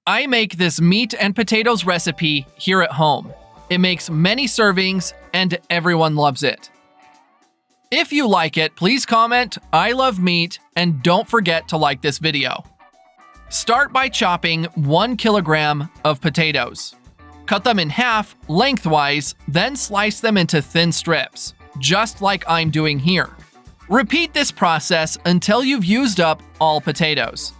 I make this meat and potatoes recipe here at home. It makes many servings and everyone loves it. If you like it, please comment, "I love meat," and don't forget to like this video. Start by chopping 1 kilogram of potatoes. Cut them in half lengthwise, then slice them into thin strips, just like I'm doing here. Repeat this process until you've used up all potatoes.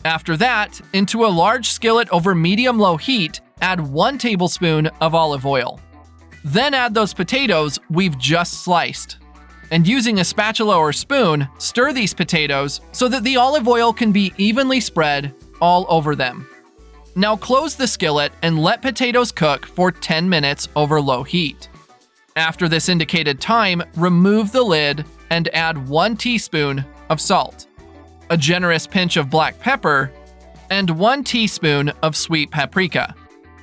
After that, into a large skillet over medium-low heat, add 1 tablespoon of olive oil. Then add those potatoes we've just sliced. And using a spatula or spoon, stir these potatoes so that the olive oil can be evenly spread all over them. Now close the skillet and let potatoes cook for 10 minutes over low heat. After this indicated time, remove the lid and add 1 teaspoon of salt, a generous pinch of black pepper, and 1 teaspoon of sweet paprika.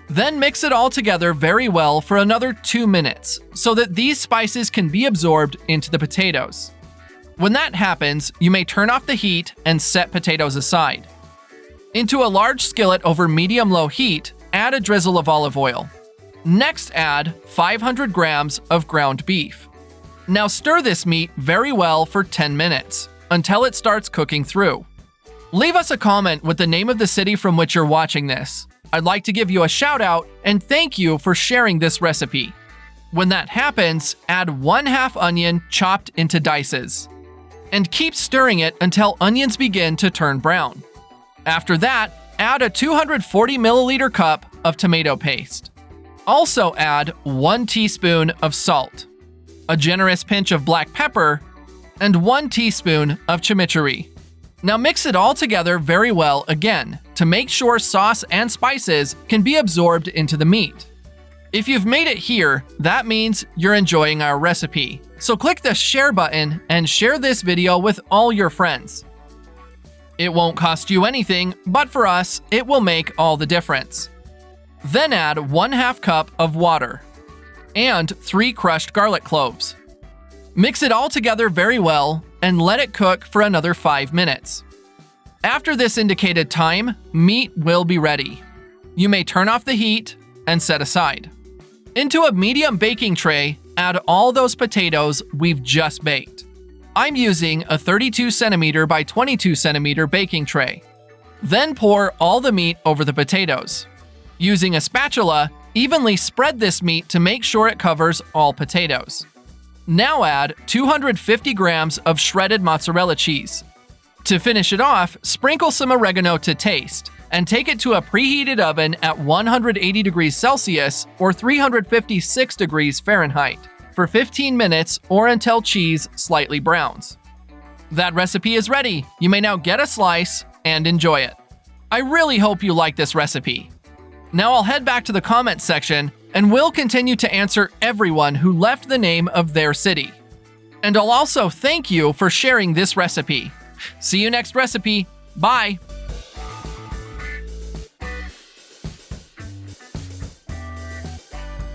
Then mix it all together very well for another 2 minutes so that these spices can be absorbed into the potatoes. When that happens, you may turn off the heat and set potatoes aside. Into a large skillet over medium-low heat, add a drizzle of olive oil. Next, add 500 grams of ground beef. Now stir this meat very well for 10 minutes until it starts cooking through. Leave us a comment with the name of the city from which you're watching this. I'd like to give you a shout out and thank you for sharing this recipe. When that happens, add 1/2 onion chopped into dices. And keep stirring it until onions begin to turn brown. After that, add a 240 milliliter cup of tomato paste. Also add 1 teaspoon of salt, a generous pinch of black pepper, and 1 teaspoon of chimichurri. Now mix it all together very well again to make sure sauce and spices can be absorbed into the meat. If you've made it here, that means you're enjoying our recipe. So click the share button and share this video with all your friends. It won't cost you anything, but for us, it will make all the difference. Then add 1/2 cup of water and 3 crushed garlic cloves. Mix it all together very well and let it cook for another 5 minutes. After this indicated time, meat will be ready. You may turn off the heat and set aside. Into a medium baking tray, add all those potatoes we've just baked. I'm using a 32 centimeter by 22 centimeter baking tray. Then pour all the meat over the potatoes. Using a spatula, evenly spread this meat to make sure it covers all potatoes. Now add 250 grams of shredded mozzarella cheese. To finish it off, sprinkle some oregano to taste and take it to a preheated oven at 180 degrees Celsius or 356 degrees Fahrenheit for 15 minutes or until cheese slightly browns. That recipe is ready. You may now get a slice and enjoy it. I really hope you like this recipe. Now I'll head back to the comments section and we'll continue to answer everyone who left the name of their city. And I'll also thank you for sharing this recipe. See you next recipe. Bye!